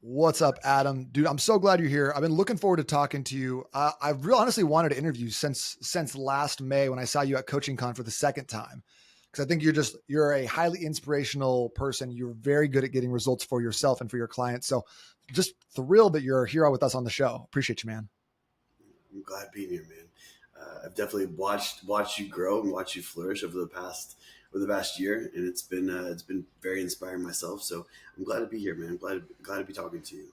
What's up, Adam? Dude, I'm so glad you're here. I've been looking forward to talking to you. I've really honestly wanted to interview you since last May when I saw you at Coaching Con for the second time. Because I think you're a highly inspirational person. You're very good at getting results for yourself and for your clients. So just thrilled that you're here with us on the show. Appreciate you, man. I'm glad being here, man. I've definitely watched you grow and watched you flourish over the past year, and it's been very inspiring myself. So I'm glad to be here, man. Glad to be talking to you.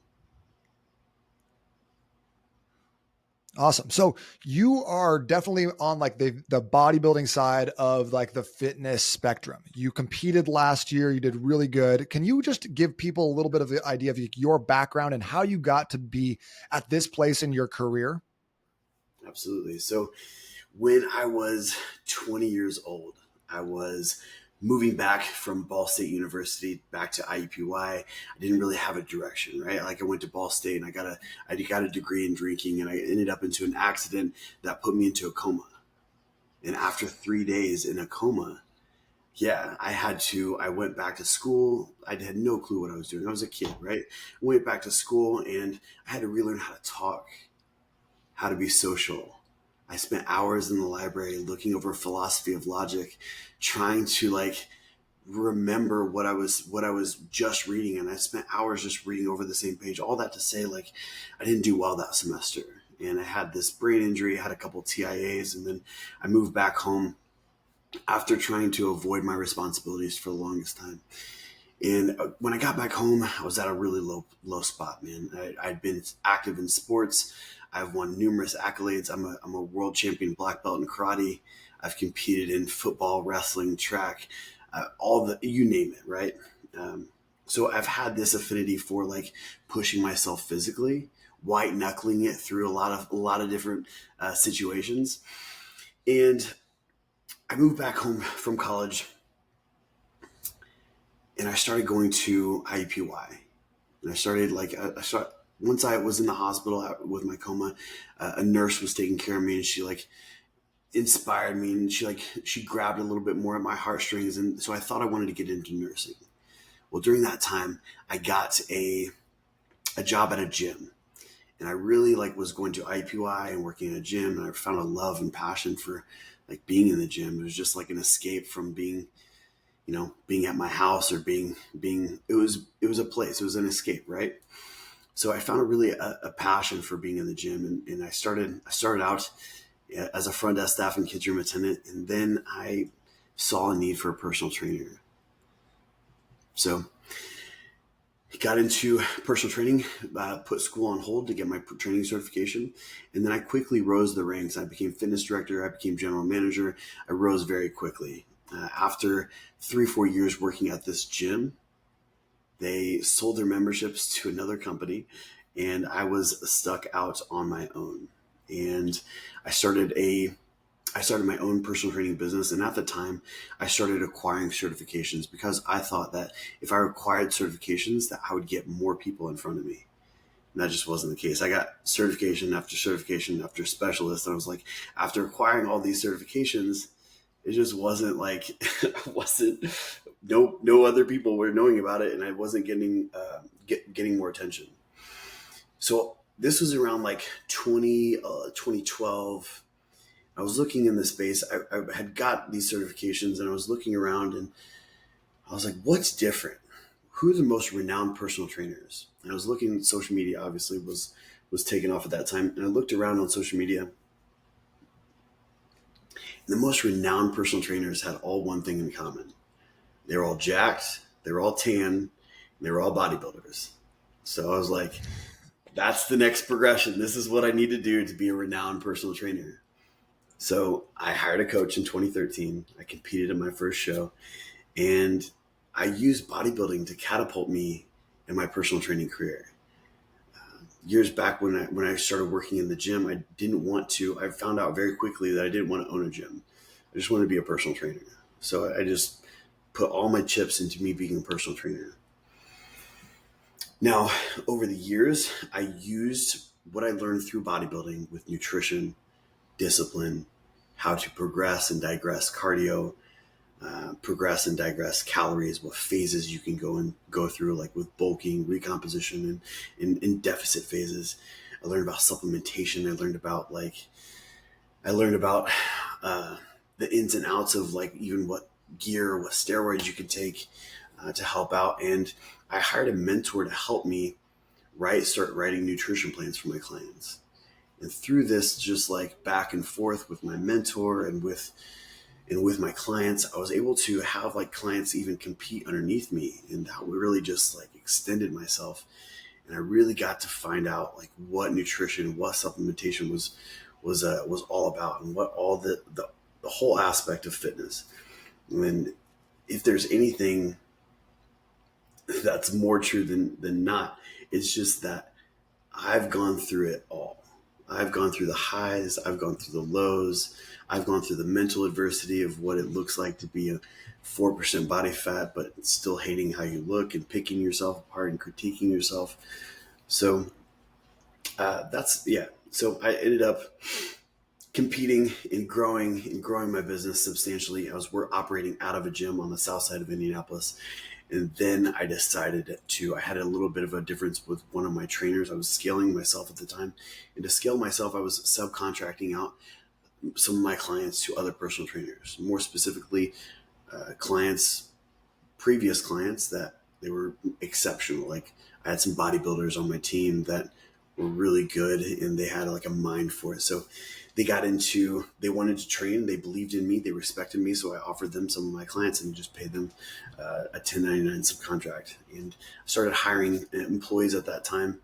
Awesome. So you are definitely on like the bodybuilding side of like the fitness spectrum. You competed last year. You did really good. Can you just give people a little bit of the idea of your background and how you got to be at this place in your career? Absolutely. So when I was 20 years old, I was moving back from Ball State University back to IUPUI. I didn't really have a direction, right? Like I went to Ball State and I got a degree in drinking, and I ended up into an accident that put me into a coma. And after 3 days in a coma, yeah, I went back to school. I had no clue what I was doing. I was a kid, right? Went back to school and I had to relearn how to talk, how to be social. I spent hours in the library looking over philosophy of logic, trying to like remember what I was just reading, and I spent hours just reading over the same page. All that to say, like, I didn't do well that semester, and I had this brain injury. I had a couple TIAs, and then I moved back home after trying to avoid my responsibilities for the longest time. And when I got back home, I was at a really low spot, man. I'd been active in sports. I've won numerous accolades. I'm a world champion black belt in karate. I've competed in football, wrestling, track, you name it, right? So I've had this affinity for like pushing myself physically, white knuckling it through a lot of different situations. And I moved back home from college and I started going to IUPUI. And once I was in the hospital with my coma, a nurse was taking care of me, and she like inspired me, and she grabbed a little bit more at my heartstrings, and so I thought I wanted to get into nursing. Well, during that time, I got a job at a gym, and I really like was going to IUPUI and working in a gym, and I found a love and passion for like being in the gym. It was just like an escape from being at my house, or it was a place, it was an escape, right? So I found a passion for being in the gym, and I started out as a front desk staff and kids room attendant, and then I saw a need for a personal trainer. So I got into personal training, put school on hold to get my training certification, and then I quickly rose the ranks. I became fitness director. I became general manager. I rose very quickly. After 3-4 years working at this gym, they sold their memberships to another company, and I was stuck out on my own. And I started my own personal training business. And at the time, I started acquiring certifications because I thought that if I acquired certifications, that I would get more people in front of me. And that just wasn't the case. I got certification after specialist. And I was like, after acquiring all these certifications, it just wasn't like, wasn't, no other people were knowing about it. And I wasn't getting more attention. So this was around like 2012. I was looking in the space. I had got these certifications, and I was looking around, and I was like, what's different? Who are the most renowned personal trainers? And I was looking at social media, obviously was taken off at that time. And I looked around on social media, and the most renowned personal trainers had all one thing in common. They were all jacked, they were all tan, and they were all bodybuilders. So I was like, that's the next progression. This is what I need to do to be a renowned personal trainer. So I hired a coach in 2013. I competed in my first show, and I used bodybuilding to catapult me in my personal training career. Years back when I started working in the gym, I found out very quickly that I didn't want to own a gym. I just wanted to be a personal trainer. So I just put all my chips into me being a personal trainer. Now, over the years, I used what I learned through bodybuilding with nutrition, discipline, how to progress and digress cardio, progress and digress calories, what phases you can go through, like with bulking, recomposition, and deficit phases. I learned about supplementation. I learned about uh, the ins and outs of like even what gear, what steroids you could take to help out. And I hired a mentor to help me start writing nutrition plans for my clients. And through this, just like back and forth with my mentor and with my clients, I was able to have like clients even compete underneath me. And that really just like extended myself. And I really got to find out like what nutrition, what supplementation was all about, and what all the whole aspect of fitness. And if there's anything that's more true than not, it's just that I've gone through it all. I've gone through the highs, I've gone through the lows, I've gone through the mental adversity of what it looks like to be a 4% body fat, but still hating how you look and picking yourself apart and critiquing yourself. So So I ended up competing and growing my business substantially. We're operating out of a gym on the south side of Indianapolis. And then I decided I had a little bit of a difference with one of my trainers. I was scaling myself at the time. And to scale myself, I was subcontracting out some of my clients to other personal trainers, more specifically, previous clients that they were exceptional. Like I had some bodybuilders on my team that were really good and they had like a mind for it. So they wanted to train, they believed in me, they respected me. So I offered them some of my clients and just paid them a 1099 subcontract. And I started hiring employees at that time.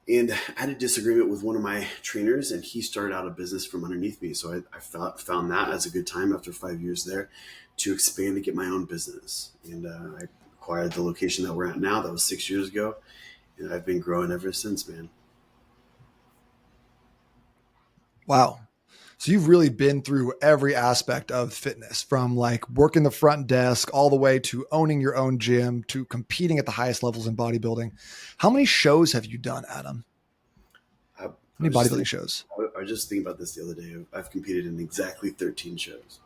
And I had a disagreement with one of my trainers and he started out a business from underneath me. So I found that as a good time after 5 years there to expand and get my own business. And I acquired the location that we're at now. That was 6 years ago. And I've been growing ever since, man. Wow. So you've really been through every aspect of fitness, from like working the front desk all the way to owning your own gym to competing at the highest levels in bodybuilding. How many shows have you done, Adam? I, How I many was just bodybuilding thinking, shows? I was just thinking about this the other day. I've competed in exactly 13 shows.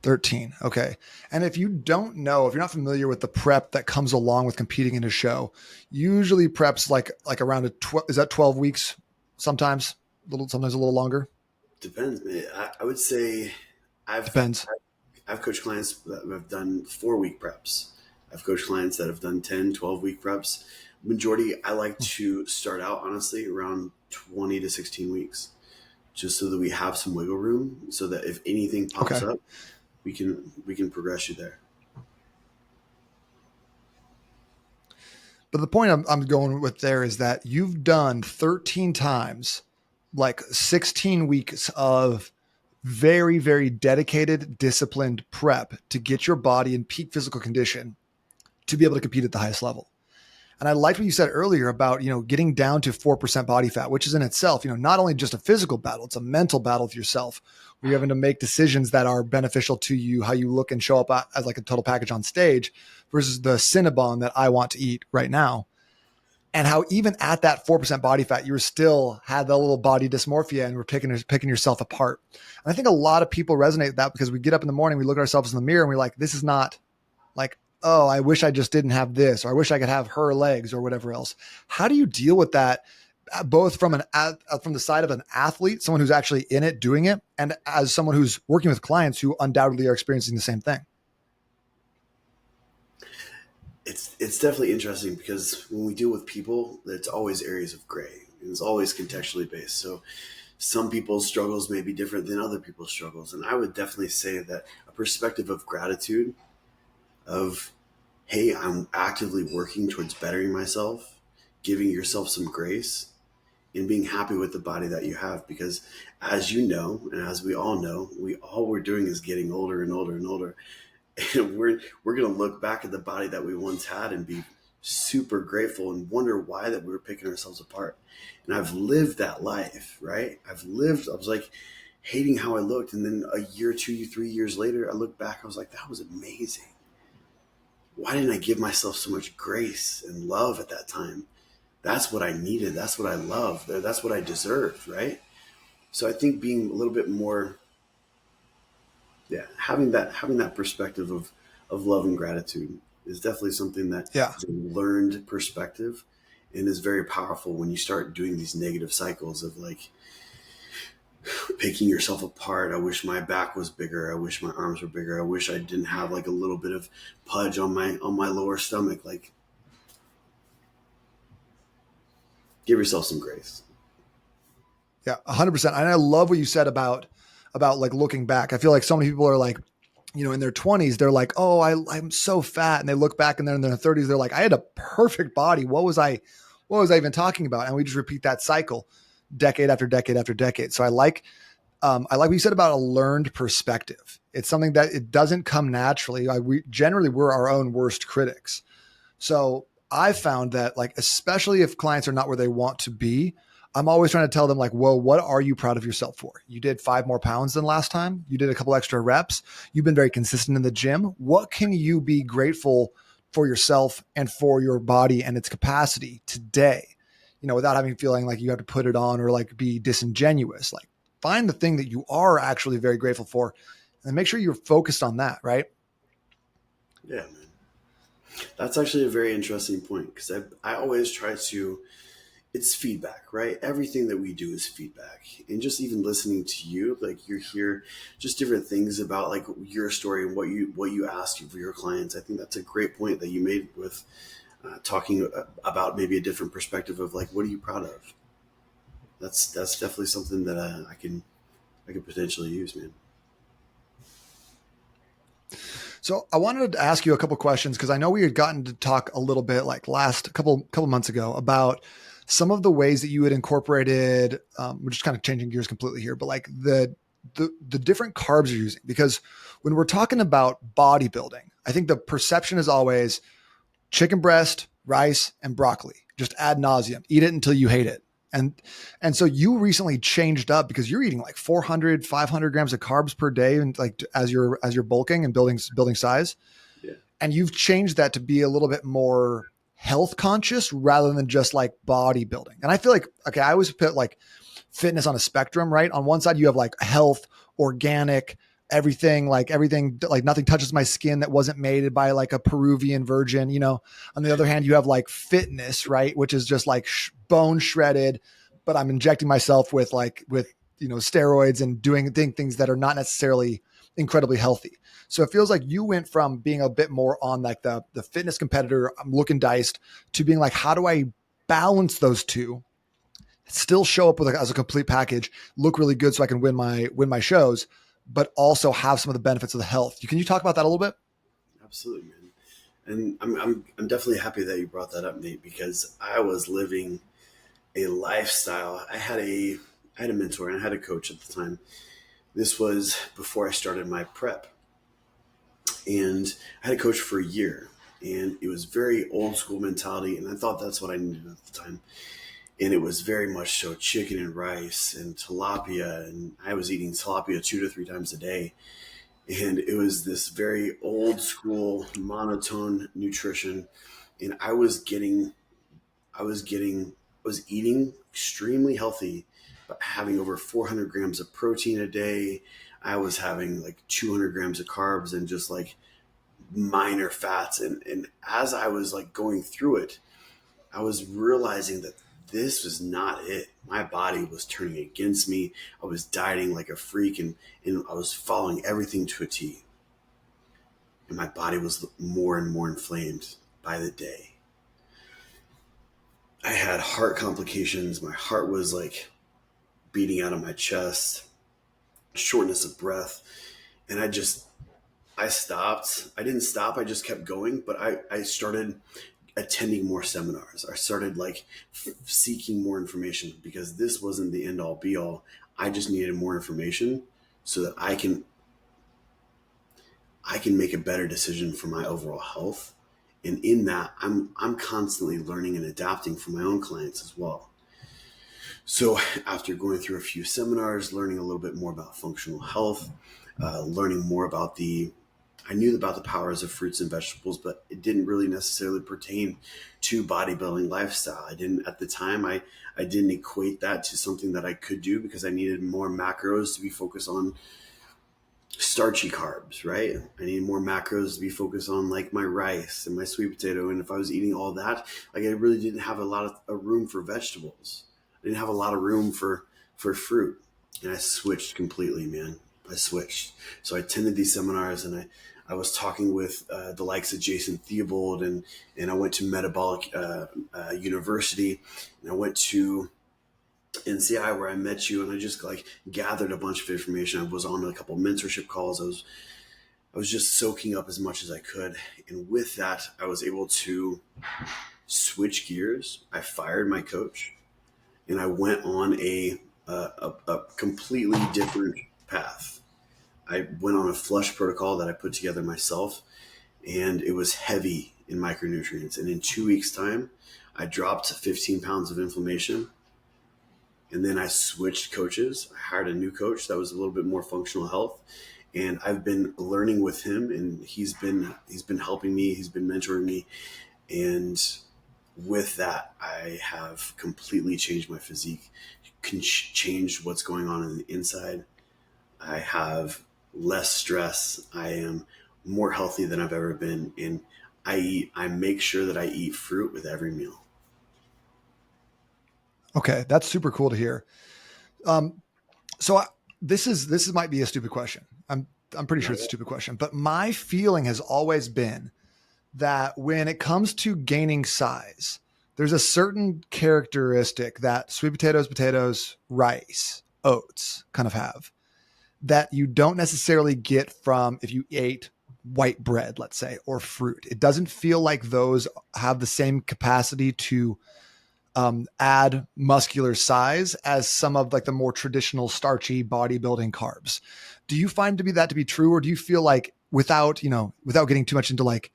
13. Okay. And if you don't know, if you're not familiar with the prep that comes along with competing in a show, usually preps like around is that 12 weeks? Sometimes a little longer. Depends, man. I would say I've Depends. I've coached clients that have done 4 week preps. I've coached clients that have done 10, 12 week preps. Majority, I like to start out honestly around 20 to 16 weeks, just so that we have some wiggle room so that if anything pops Okay. up, we can progress you there. But the point I'm going with there is that you've done 13 times, like 16 weeks of very, very dedicated, disciplined prep to get your body in peak physical condition to be able to compete at the highest level. And I liked what you said earlier about, getting down to 4% body fat, which is in itself, not only just a physical battle, it's a mental battle with yourself. Where you're having to make decisions that are beneficial to you, how you look and show up as like a total package on stage versus the Cinnabon that I want to eat right now. And how even at that 4% body fat, you were still had that little body dysmorphia and were picking yourself apart. And I think a lot of people resonate with that because we get up in the morning, we look at ourselves in the mirror and we're like, this is not like, oh, I wish I just didn't have this, or I wish I could have her legs or whatever else. How do you deal with that, both from the side of an athlete, someone who's actually in it, doing it, and as someone who's working with clients who undoubtedly are experiencing the same thing? It's definitely interesting because when we deal with people, it's always areas of gray and it's always contextually based. So some people's struggles may be different than other people's struggles. And I would definitely say that a perspective of gratitude of, hey, I'm actively working towards bettering myself, giving yourself some grace and being happy with the body that you have. Because as you know, and as we all know, we're doing is getting older and older and older. And we're going to look back at the body that we once had and be super grateful and wonder why that we were picking ourselves apart. And I've lived that life, right? I was like hating how I looked. And then a year, 2, 3 years later, I look back, I was like, that was amazing. Why didn't I give myself so much grace and love at that time? That's what I needed. That's what I loved. That's what I deserved, right? So I think being a little bit more Yeah, having that perspective of love and gratitude is definitely something that Yeah. is a learned perspective and is very powerful when you start doing these negative cycles of like picking yourself apart. I wish my back was bigger. I wish my arms were bigger. I wish I didn't have like a little bit of pudge on my lower stomach. Like, give yourself some grace. Yeah, 100%. And I love what you said about like looking back. I feel like so many people are like, in their 20s, they're like, "Oh, I'm so fat." And they look back and then in their 30s, they're like, "I had a perfect body. What was I even talking about?" And we just repeat that cycle decade after decade after decade. So I like what you said about a learned perspective. It's something that it doesn't come naturally. We're our own worst critics. So I found that, like, especially if clients are not where they want to be, I'm always trying to tell them, like, well, what are you proud of yourself for? You did 5 more pounds than last time. You did a couple extra reps. You've been very consistent in the gym. What can you be grateful for yourself and for your body and its capacity today? Without having feeling like you have to put it on or like be disingenuous. Like, find the thing that you are actually very grateful for and make sure you're focused on that, right? Yeah, man. That's actually a very interesting point because I always try to, it's feedback, right? Everything that we do is feedback. And just even listening to you, like you hear just different things about like your story and what you ask for your clients. I think that's a great point that you made with talking about maybe a different perspective of like, what are you proud of? That's definitely something that I can potentially use, man. So I wanted to ask you a couple questions because I know we had gotten to talk a little bit like last couple months ago about some of the ways that you had incorporated. We're just kind of changing gears completely here, but like the different carbs you're using, because when we're talking about bodybuilding, I think the perception is always chicken breast, rice, and broccoli, just ad nauseum. Eat it until you hate it. And and so you recently changed up because you're eating like 400, 500 grams of carbs per day, and like as you're bulking and building size. Yeah. And you've changed that to be a little bit more health conscious rather than just like bodybuilding. And I feel like, okay, I always put like fitness on a spectrum, right? On one side, you have like health, organic, everything, like nothing touches my skin that wasn't made by like a Peruvian virgin, On the other hand, you have like fitness, right? Which is just like bone shredded, but I'm injecting myself with steroids and doing things that are not necessarily incredibly healthy. So it feels like you went from being a bit more on like the fitness competitor, I'm looking diced, to being like, how do I balance those two, still show up with as a complete package, look really good so I can win my shows, but also have some of the benefits of the health. Can you talk about that a little bit? Absolutely, man. And I'm definitely happy that you brought that up, Nate, because I was living a lifestyle. I had a mentor and I had a coach at the time. This was before I started my prep, and I had a coach for a year, and it was very old school mentality, and I thought that's what I needed at the time. And it was very much so chicken and rice and tilapia, and I was eating tilapia 2 to 3 times a day. And it was this very old school monotone nutrition, and I was eating extremely healthy, but having over 400 grams of protein a day. I was having like 200 grams of carbs and just like minor fats. And as I was like going through it, I was realizing that this was not it. My body was turning against me. I was dieting like a freak, and I was following everything to a T. And my body was more and more inflamed by the day. I had heart complications. My heart was like beating out of my chest, shortness of breath. And I stopped. I didn't stop. I just kept going, but I started attending more seminars. I started like seeking more information because this wasn't the end all be all. I just needed more information so that I can make a better decision for my overall health. And in that, I'm constantly learning and adapting for my own clients as well. So after going through a few seminars, learning a little bit more about functional health, learning more about I knew about the powers of fruits and vegetables, but it didn't really necessarily pertain to bodybuilding lifestyle. I didn't at the time. I didn't equate that to something that I could do because I needed more macros to be focused on starchy carbs, right? I need more macros to be focused on like my rice and my sweet potato. And if I was eating all that, like I really didn't have a lot of a room for vegetables. I didn't have a lot of room for fruit. And I switched completely, man. I switched. So I attended these seminars and I was talking with the likes of Jason Theobald and I went to Metabolic University and I went to NCI where I met you and I just like gathered a bunch of information. I was on a couple of mentorship calls. I was just soaking up as much as I could. And with that, I was able to switch gears. I fired my coach and I went on a completely different path. I went on a flush protocol that I put together myself and it was heavy in micronutrients. And in 2 weeks time, I dropped 15 pounds of inflammation. And then I switched coaches. I hired a new coach that was a little bit more functional health. And I've been learning with him and he's been helping me. He's been mentoring me. And with that, I have completely changed my physique, changed what's going on the inside. I have less stress. I am more healthy than I've ever been. And I make sure that I eat fruit with every meal. Okay. That's super cool to hear. So this might be a stupid question. I'm pretty sure it's a stupid question, but my feeling has always been that when it comes to gaining size, there's a certain characteristic that sweet potatoes, rice, oats kind of have that you don't necessarily get from if you ate white bread, let's say, or fruit. It doesn't feel like those have the same capacity to add muscular size as some of like the more traditional starchy bodybuilding carbs. Do you find that to be true? Or do you feel like without getting too much into like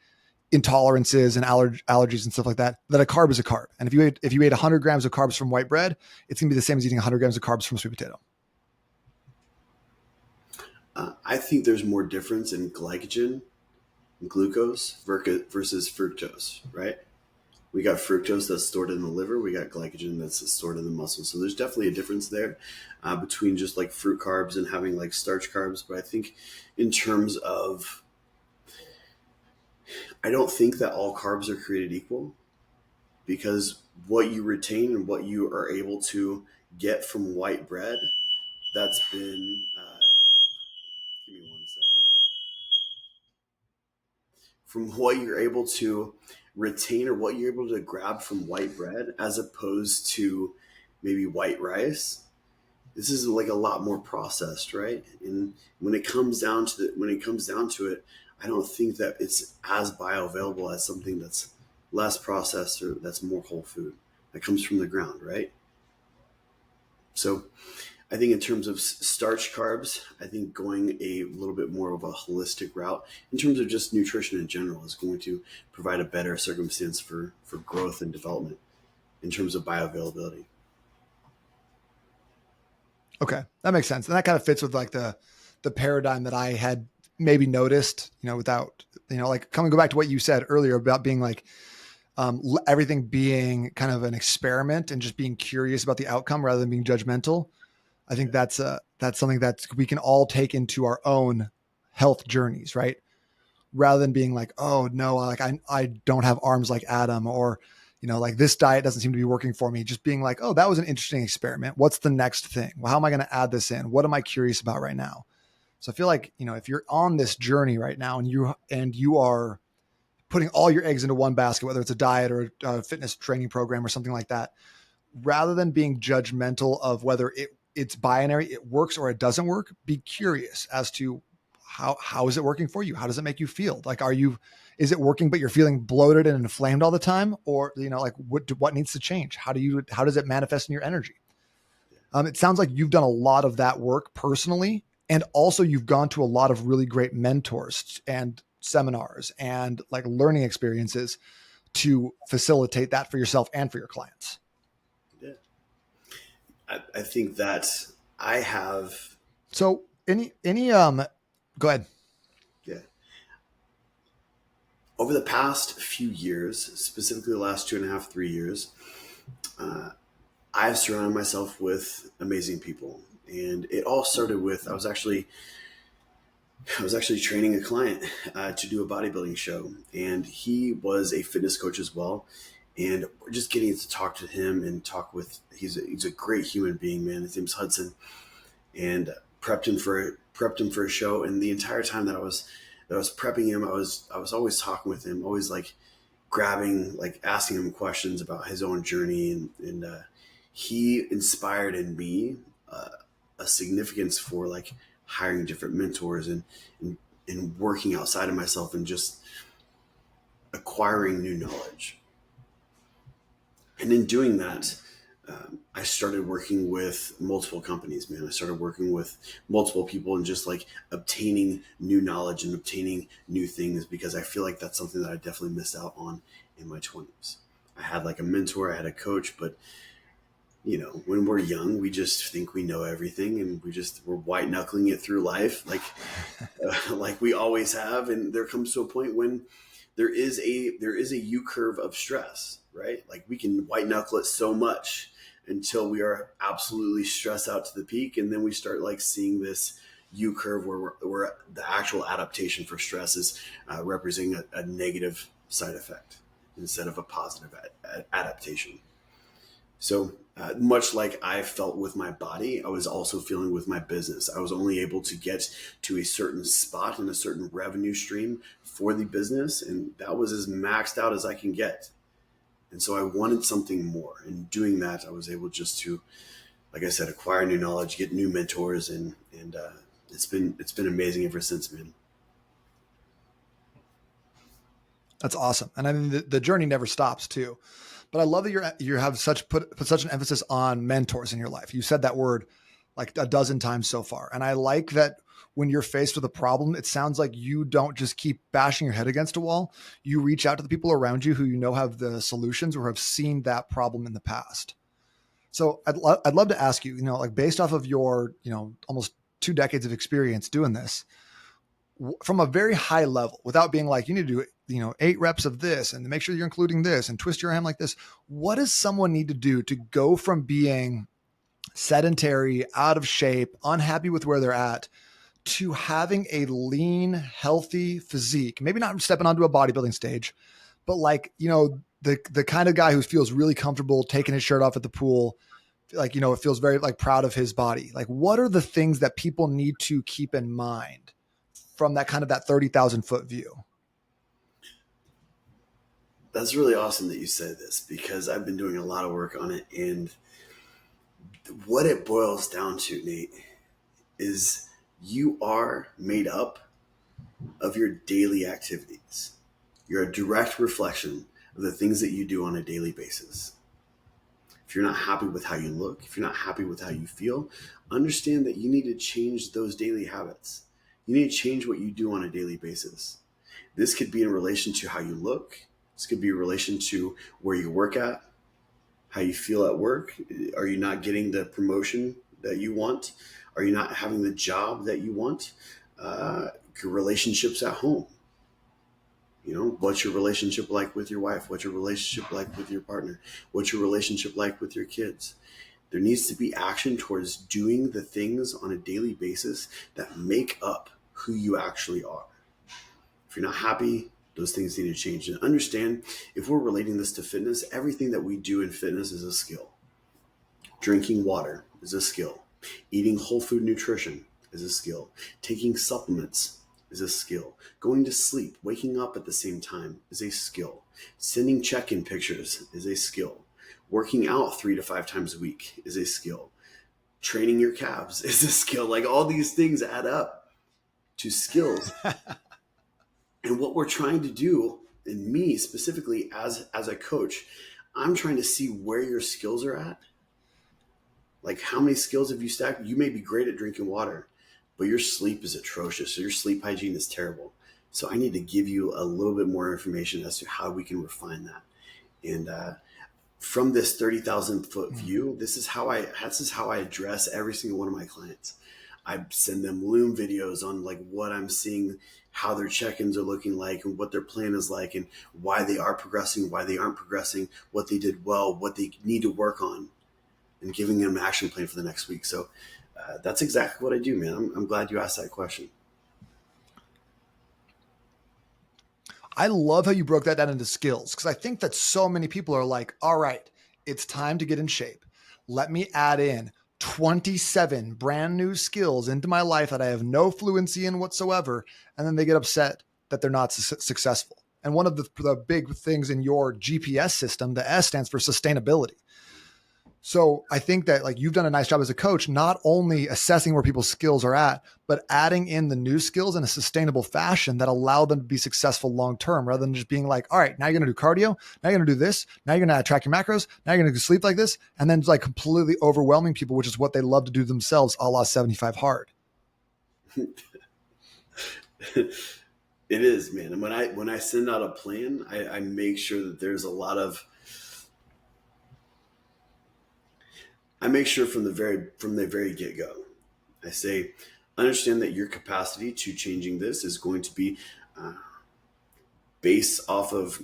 intolerances and allergies and stuff like that, that a carb is a carb? And if you ate 100 grams of carbs from white bread, it's gonna be the same as eating 100 grams of carbs from sweet potato. I think there's more difference in glycogen and glucose versus fructose, right? We got fructose that's stored in the liver. We got glycogen that's stored in the muscle. So there's definitely a difference there between just like fruit carbs and having like starch carbs. But I think in terms of, I don't think that all carbs are created equal because what you retain and what you are able to get from white bread, that's been, give me 1 second. From what you're able to retain or what you're able to grab from white bread as opposed to maybe white rice, this is like a lot more processed, right? And when it comes down to it, I don't think that it's as bioavailable as something that's less processed or that's more whole food that comes from the ground, right? So I think in terms of starch carbs, I think going a little bit more of a holistic route in terms of just nutrition in general is going to provide a better circumstance for growth and development in terms of bioavailability. Okay. That makes sense. And that kind of fits with like the paradigm that I had maybe noticed, without, like coming go back to what you said earlier about being like, everything being kind of an experiment and just being curious about the outcome rather than being judgmental. I think that's something that we can all take into our own health journeys, right? Rather than being like, oh no, like I don't have arms like Adam, or, like this diet doesn't seem to be working for me. Just being like, oh, that was an interesting experiment. What's the next thing? Well, how am I going to add this in? What am I curious about right now? So I feel like, if you're on this journey right now and you are putting all your eggs into one basket, whether it's a diet or a fitness training program or something like that, rather than being judgmental of whether it's binary, it works or it doesn't work, be curious as to how is it working for you? How does it make you feel? Like, is it working, but you're feeling bloated and inflamed all the time? Or, like what needs to change? How does it manifest in your energy? It sounds like you've done a lot of that work personally. And also you've gone to a lot of really great mentors and seminars and like learning experiences to facilitate that for yourself and for your clients. Yeah. I think that I have. So go ahead. Yeah. Over the past few years, specifically the last 2.5, 3 years, I've surrounded myself with amazing people. And it all started with, I was actually I was actually training a client to do a bodybuilding show, and he was a fitness coach as well. And we're just getting to talk to him and talk with. He's a great human being, man. His name's Hudson, and prepped him for a show. And the entire time that I was prepping him, I was always talking with him, always like grabbing, like asking him questions about his own journey, and he inspired in me uh, a significance for like hiring different mentors and and working outside of myself and just acquiring new knowledge. And in doing that, I started working with multiple companies, man. I started working with multiple people and just like obtaining new knowledge and obtaining new things because I feel like that's something that I definitely missed out on in my 20s. I had like a mentor, I had a coach, but when we're young, we just think we know everything and we're white knuckling it through life like we always have. And there comes to a point when there is a U curve of stress, right? Like we can white knuckle it so much until we are absolutely stressed out to the peak. And then we start like seeing this U curve where the actual adaptation for stress is representing a negative side effect instead of a positive adaptation. So much like I felt with my body, I was also feeling with my business. I was only able to get to a certain spot and a certain revenue stream for the business, and that was as maxed out as I can get. And so I wanted something more. And doing that, I was able just to, like I said, acquire new knowledge, get new mentors, and it's been amazing ever since, man. That's awesome. And I mean, the journey never stops too. But I love that you have put such an emphasis on mentors in your life. You said that word like a dozen times so far. And I like that when you're faced with a problem, it sounds like you don't just keep bashing your head against a wall. You reach out to the people around you who you know have the solutions or have seen that problem in the past. So I'd love to ask you, like based off of your, almost 2 decades of experience doing this, from a very high level without being like, you need to do, 8 reps of this and make sure you're including this and twist your hand like this. What does someone need to do to go from being sedentary, out of shape, unhappy with where they're at, to having a lean, healthy physique? Maybe not stepping onto a bodybuilding stage, but like, the kind of guy who feels really comfortable taking his shirt off at the pool, like, it feels very like proud of his body. Like, what are the things that people need to keep in mind from that kind of that 30,000 foot view? That's really awesome that you said this because I've been doing a lot of work on it. And what it boils down to, Nate, is you are made up of your daily activities. You're a direct reflection of the things that you do on a daily basis. If you're not happy with how you look, if you're not happy with how you feel, understand that you need to change those daily habits. You need to change what you do on a daily basis. This could be in relation to how you look. This could be in relation to where you work at, how you feel at work. Are you not getting the promotion that you want? Are you not having the job that you want? Your relationships at home. What's your relationship like with your wife? What's your relationship like with your partner? What's your relationship like with your kids? There needs to be action towards doing the things on a daily basis that make up who you actually are. If you're not happy, those things need to change. And understand, if we're relating this to fitness, everything that we do in fitness is a skill. Drinking water is a skill. Eating whole food nutrition is a skill. Taking supplements is a skill. Going to sleep, waking up at the same time is a skill. Sending check-in pictures is a skill. Working out 3 to 5 times a week is a skill. Training your calves is a skill. Like, all these things add up to skills. And what we're trying to do, and me specifically as a coach, I'm trying to see where your skills are at. Like, how many skills have you stacked? You may be great at drinking water, but your sleep is atrocious. So your sleep hygiene is terrible. So I need to give you a little bit more information as to how we can refine that. And from this 30,000 foot view, this is how I address every single one of my clients. I send them Loom videos on like what I'm seeing, how their check-ins are looking like, and what their plan is like, and why they are progressing, why they aren't progressing, what they did well, what they need to work on, and giving them an action plan for the next week. So that's exactly what I do, man. I'm glad you asked that question. I love how you broke that down into skills, because I think that so many people are like, all right, it's time to get in shape. Let me add in 27 brand new skills into my life that I have no fluency in whatsoever. And then they get upset that they're not successful. And one of the big things in your GPS system, the S stands for sustainability. So I think that like you've done a nice job as a coach, not only assessing where people's skills are at, but adding in the new skills in a sustainable fashion that allow them to be successful long-term, rather than just being like, all right, now you're going to do cardio. Now you're going to do this. Now you're going to track your macros. Now you're going to sleep like this. And then like completely overwhelming people, which is what they love to do themselves, a la 75 hard. It is, man. And when I send out a plan, I make sure that there's a lot of, I make sure from the very get-go, I say, understand that your capacity to changing this is going to be based off of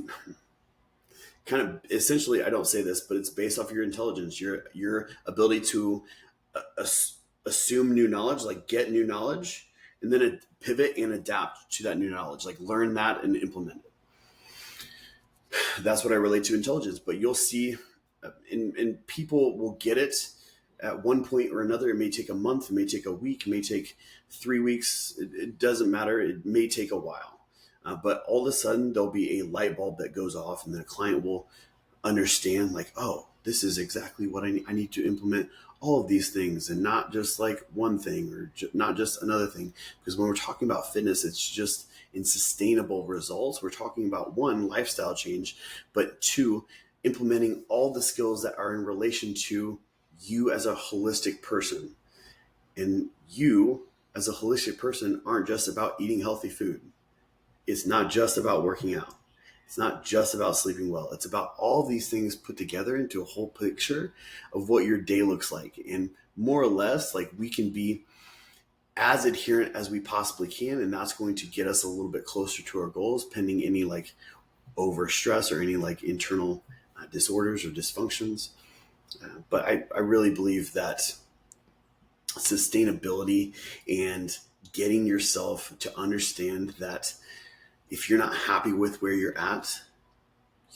kind of essentially, I don't say this, but it's based off your intelligence, your ability to assume new knowledge, like get new knowledge, and then pivot and adapt to that new knowledge, like learn that and implement it. That's what I relate to intelligence. But you'll see, and people will get it at one point or another. It may take a month, it may take a week, it may take 3 weeks. It doesn't matter. It may take a while. But all of a sudden, there'll be a light bulb that goes off, and then a client will understand, like, oh, this is exactly what I need to implement all of these things, and not just like one thing or not just another thing. Because when we're talking about fitness, it's just in sustainable results. We're talking about one, lifestyle change, but two, implementing all the skills that are in relation to you as a holistic person. And you as a holistic person aren't just about eating healthy food. It's not just about working out. It's not just about sleeping well. It's about all these things put together into a whole picture of what your day looks like. And more or less, like, we can be as adherent as we possibly can. And that's going to get us a little bit closer to our goals, pending any like over stress or any like internal disorders or dysfunctions. But I really believe that sustainability and getting yourself to understand that if you're not happy with where you're at,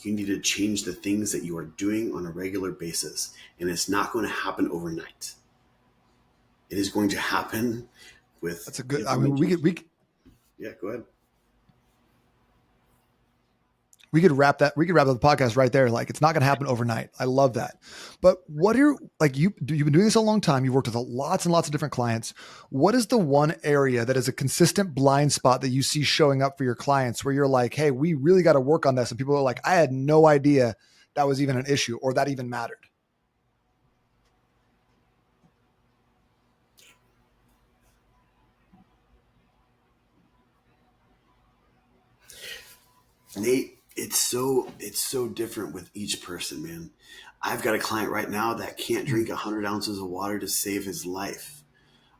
you need to change the things that you are doing on a regular basis. And it's not going to happen overnight. It is going to happen with. That's a good, I mean, yeah, go ahead. We could wrap up the podcast right there. Like, it's not going to happen overnight. I love that. But what are like, you've been doing this a long time. You've worked with lots and lots of different clients. What is the one area that is a consistent blind spot that you see showing up for your clients where you're like, hey, we really got to work on this? And people are like, I had no idea that was even an issue or that even mattered. Nate, it's so different with each person, man. I've got a client right now that can't drink 100 ounces of water to save his life.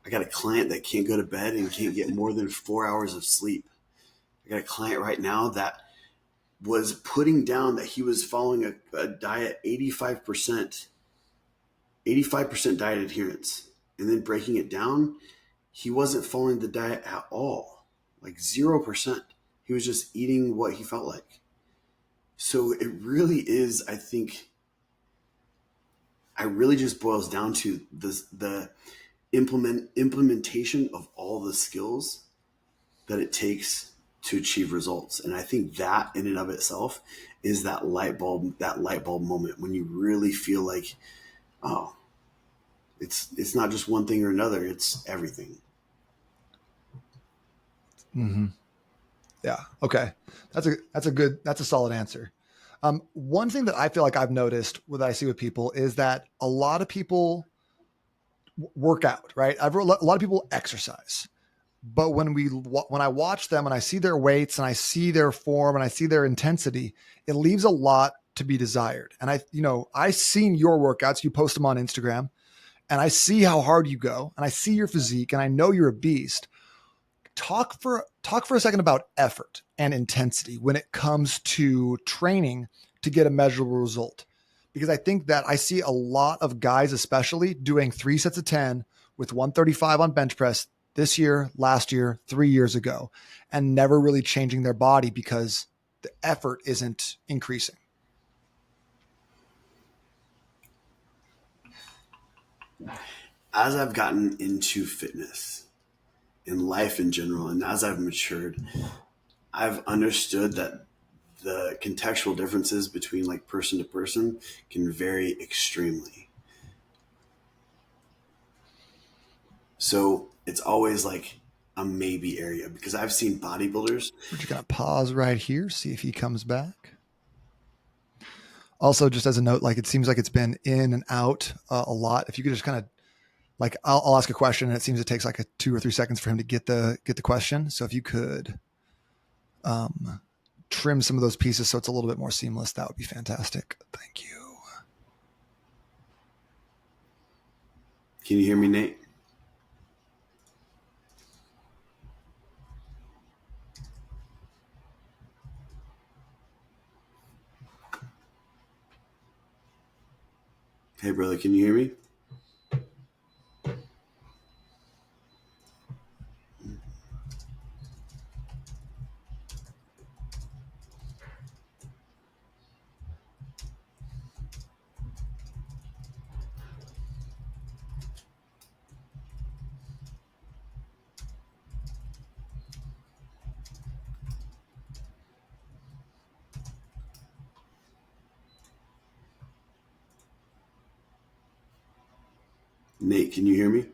I got a client that can't go to bed and can't get more than 4 hours of sleep. I got a client right now that was putting down that he was following a diet 85% diet adherence, and then breaking it down, he wasn't following the diet at all, like 0%. He was just eating what he felt like. So it really is, I think, it really just boils down to the implementation of all the skills that it takes to achieve results. And I think that in and of itself is that light bulb moment when you really feel like, oh, it's not just one thing or another, it's everything. Mm-hmm. Yeah. Okay. That's a solid answer. One thing that I feel like I've noticed, what I see with people, is that a lot of people work out, right? A lot of people exercise, but when I watch them and I see their weights and I see their form and I see their intensity, it leaves a lot to be desired. And I've seen your workouts, you post them on Instagram, and I see how hard you go, and I see your physique, and I know you're a beast. Talk for a second about effort and intensity when it comes to training to get a measurable result. Because I think that I see a lot of guys, especially, doing 3 sets of 10 with 135 on bench press this year, last year, 3 years ago, and never really changing their body because the effort isn't increasing? As I've gotten into fitness and life in general, and as I've matured, I've understood that the contextual differences between like person to person can vary extremely. So it's always like a maybe area because I've seen bodybuilders. We're just going to pause right here, see if he comes back. Also, just as a note, like it seems like it's been in and out a lot. If you could just kind of like, I'll ask a question and it seems it takes like 2 or 3 seconds for him to get the question. So if you could trim some of those pieces so it's a little bit more seamless, that would be fantastic. Thank you. Can you hear me, Nate? Hey, brother, can you hear me? Nate, can you hear me?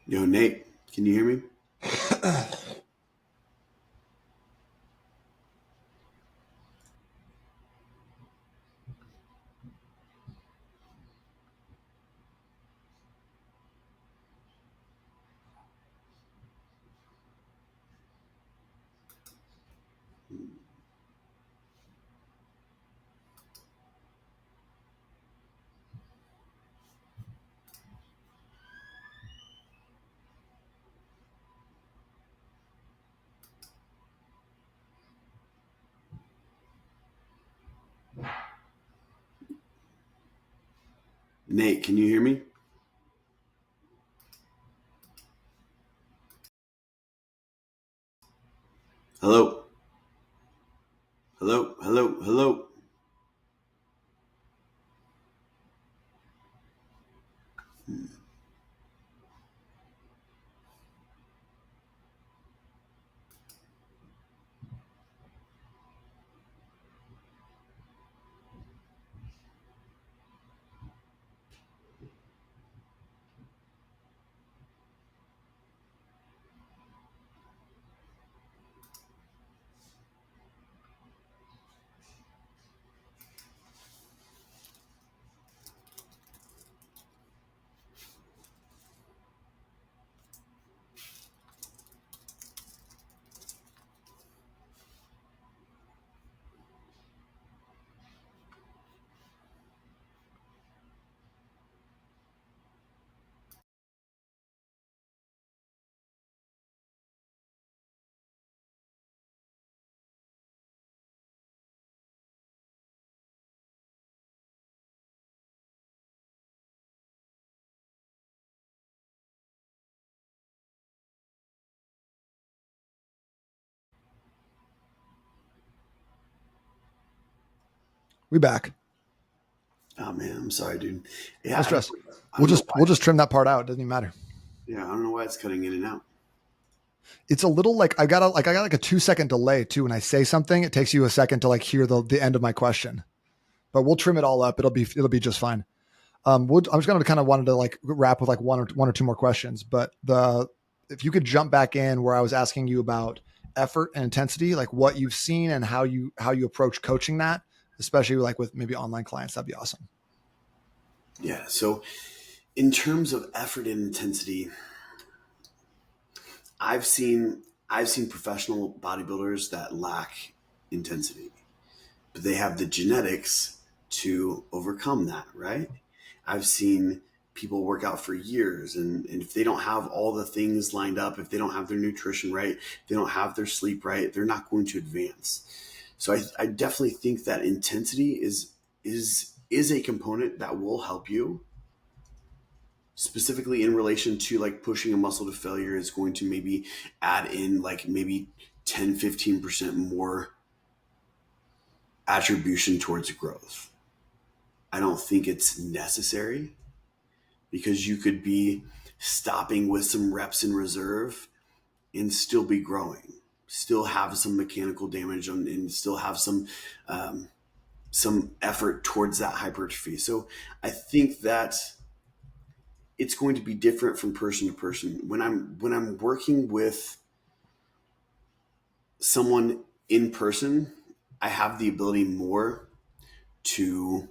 Yo, Nate, can you hear me? Nate, can you hear me? Hello? Hello? Hello? Hello? We back. Oh man, I'm sorry, dude. Yeah, No stress. I don't know We'll why. just trim that part out. It doesn't even matter. Yeah, I don't know why it's cutting in and out. It's a little like I got like a 2-second delay too. When I say something, it takes you a second to like hear the end of my question. But we'll trim it all up. It'll be just fine. I'm just gonna kind of wanted to like wrap with like one or two more questions. But if you could jump back in where I was asking you about effort and intensity, like what you've seen and how you approach coaching that, especially like with maybe online clients, that'd be awesome. Yeah, so in terms of effort and intensity, I've seen I've seen professional bodybuilders that lack intensity, but they have the genetics to overcome that, right? I've seen people work out for years, and if they don't have all the things lined up, if they don't have their nutrition right, if they don't have their sleep right, they're not going to advance. So I definitely think that intensity is a component that will help you, specifically in relation to like pushing a muscle to failure. Is going to maybe add in like maybe 10-15% more attribution towards growth. I don't think it's necessary, because you could be stopping with some reps in reserve and still be growing, still have some mechanical damage and still have some effort towards that hypertrophy. So I think that it's going to be different from person to person. When I'm working with someone in person, I have the ability more to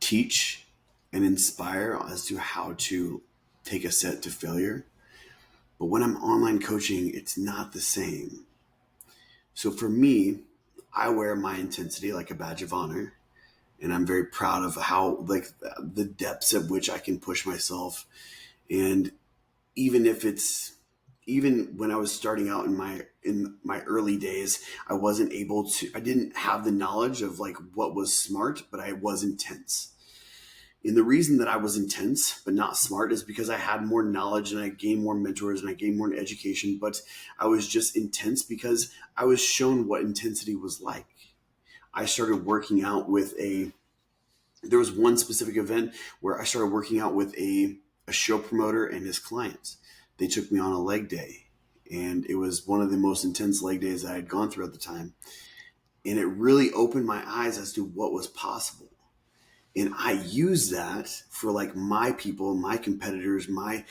teach and inspire as to how to take a set to failure. But when I'm online coaching, it's not the same. So for me, I wear my intensity like a badge of honor, and I'm very proud of how like the depths at which I can push myself. And even if it's even when I was starting out in my early days, I didn't have the knowledge of like what was smart, but I was intense. And the reason that I was intense but not smart is because I had more knowledge and I gained more mentors and I gained more education. But I was just intense because I was shown what intensity was like. I started working out there was one specific event where I started working out with a show promoter and his clients. They took me on a leg day, and it was one of the most intense leg days I had gone through at the time. And it really opened my eyes as to what was possible. And I use that for like my people, my competitors, my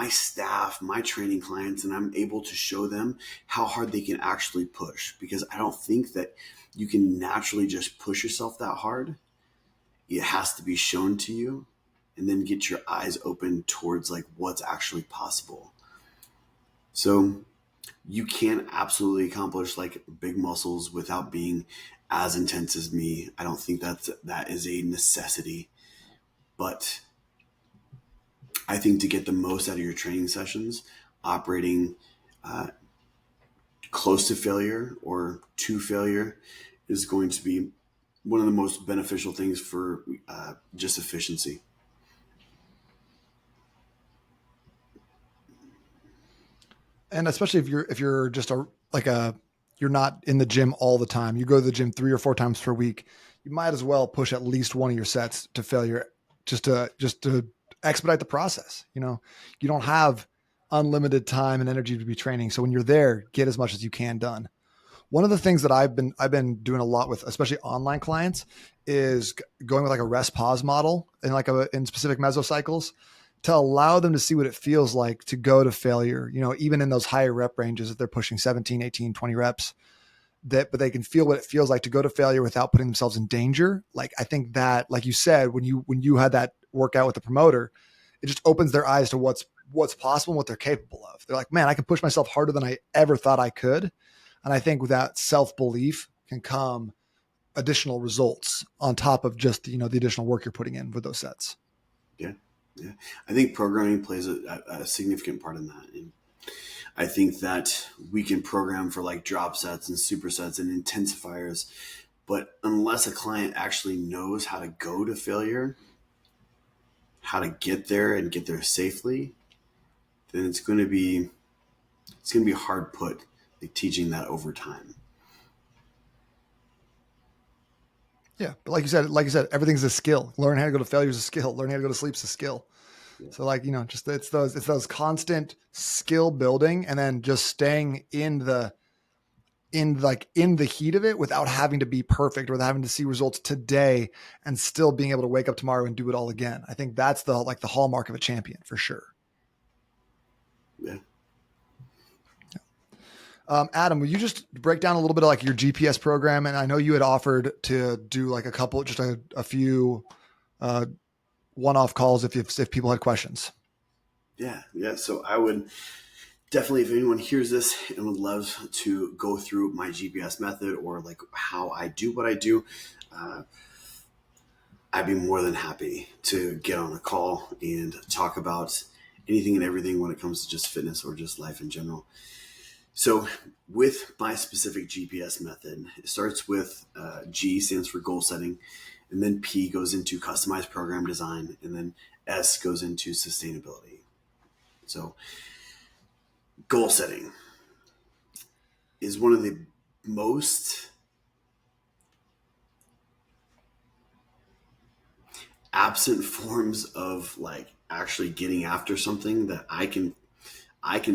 staff, my training clients, and I'm able to show them how hard they can actually push, because I don't think that you can naturally just push yourself that hard. It has to be shown to you, and then get your eyes open towards like what's actually possible. So you can absolutely accomplish like big muscles without being as intense as me. I don't think that is a necessity, but I think to get the most out of your training sessions, operating close to failure or to failure is going to be one of the most beneficial things for just efficiency. And especially if you're just you're not in the gym all the time. You go to the gym 3 or 4 times per week. You might as well push at least one of your sets to failure, just to expedite the process. You don't have unlimited time and energy to be training. So when you're there, get as much as you can done. One of the things that I've been doing a lot with, especially online clients, is going with like a rest pause model and in specific mesocycles, to allow them to see what it feels like to go to failure, even in those higher rep ranges that they're pushing 17, 18, 20 reps, but they can feel what it feels like to go to failure without putting themselves in danger. Like, I think that, like you said, when you had that workout with the promoter, it just opens their eyes to what's possible and what they're capable of. They're like, man, I can push myself harder than I ever thought I could. And I think with that self-belief can come additional results on top of just, the additional work you're putting in with those sets. Yeah. Yeah. I think programming plays a significant part in that. And I think that we can program for like drop sets and supersets and intensifiers, but unless a client actually knows how to go to failure, how to get there and get there safely, then it's going to be hard put, like teaching that over time. Yeah. But like you said, everything's a skill. Learn how to go to failure is a skill. Learn how to go to sleep is a skill. Yeah. So just it's those constant skill building, and then just staying in the heat of it without having to be perfect or without having to see results today and still being able to wake up tomorrow and do it all again. I think that's the hallmark of a champion for sure. Yeah. Adam, will you just break down a little bit of like your GPS program? And I know you had offered to do like a few one-off calls if people had questions. Yeah. Yeah. So I would definitely, if anyone hears this and would love to go through my GPS method or like how I do what I do, uh, I'd be more than happy to get on a call and talk about anything and everything when it comes to just fitness or just life in general. So with my specific GPS method, it starts with G stands for goal setting, and then P goes into customized program design, and then S goes into sustainability. So goal setting is one of the most absent forms of like actually getting after something that I can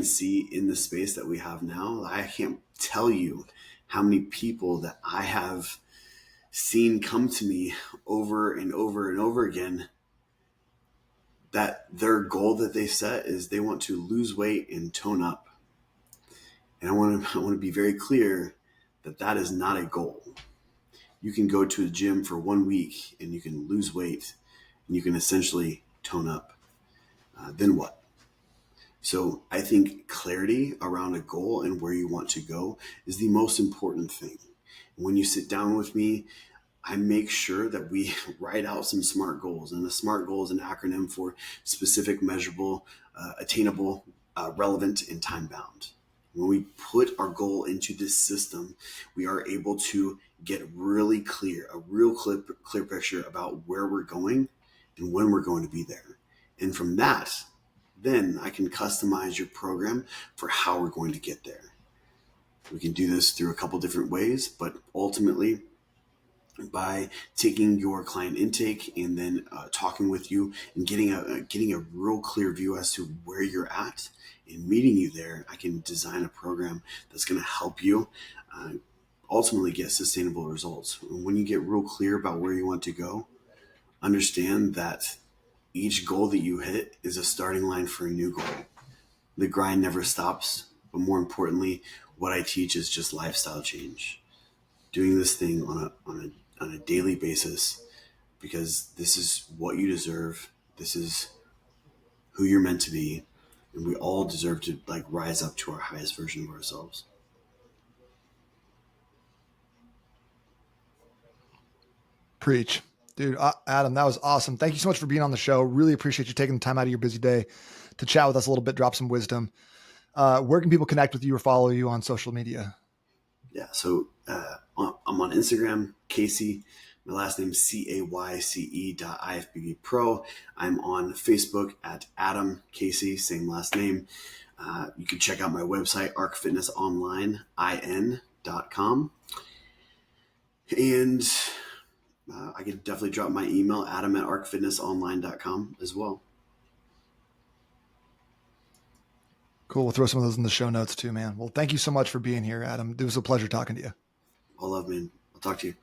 see in the space that we have now. I can't tell you how many people that I have seen come to me over and over and over again that their goal that they set is they want to lose weight and tone up. And I want to be very clear that that is not a goal. You can go to a gym for 1 week and you can lose weight and you can essentially tone up. Then what? So I think clarity around a goal and where you want to go is the most important thing. When you sit down with me, I make sure that we write out some SMART goals. And the SMART goal is an acronym for specific, measurable, attainable, relevant, and time bound. When we put our goal into this system, we are able to get really clear, a real clear picture about where we're going and when we're going to be there. And from that, then I can customize your program for how we're going to get there. We can do this through a couple different ways, but ultimately, by taking your client intake and then talking with you and getting a real clear view as to where you're at and meeting you there, I can design a program that's going to help you ultimately get sustainable results. When you get real clear about where you want to go, understand that each goal that you hit is a starting line for a new goal. The grind never stops, but more importantly, what I teach is just lifestyle change. Doing this thing on a daily basis, because this is what you deserve. This is who you're meant to be, and we all deserve to like rise up to our highest version of ourselves. Preach. Dude, Adam, that was awesome. Thank you so much for being on the show. Really appreciate you taking the time out of your busy day to chat with us a little bit, drop some wisdom. Where can people connect with you or follow you on social media? Yeah, so I'm on Instagram, Cayce. My last name is CAYCE.IFBB Pro. I'm on Facebook at Adam Cayce, same last name. You can check out my website, arcfitnessonline.com. And I could definitely drop my email, adam@arcfitnessonline.com as well. Cool. We'll throw some of those in the show notes too, man. Well, thank you so much for being here, Adam. It was a pleasure talking to you. All love, man. I'll talk to you.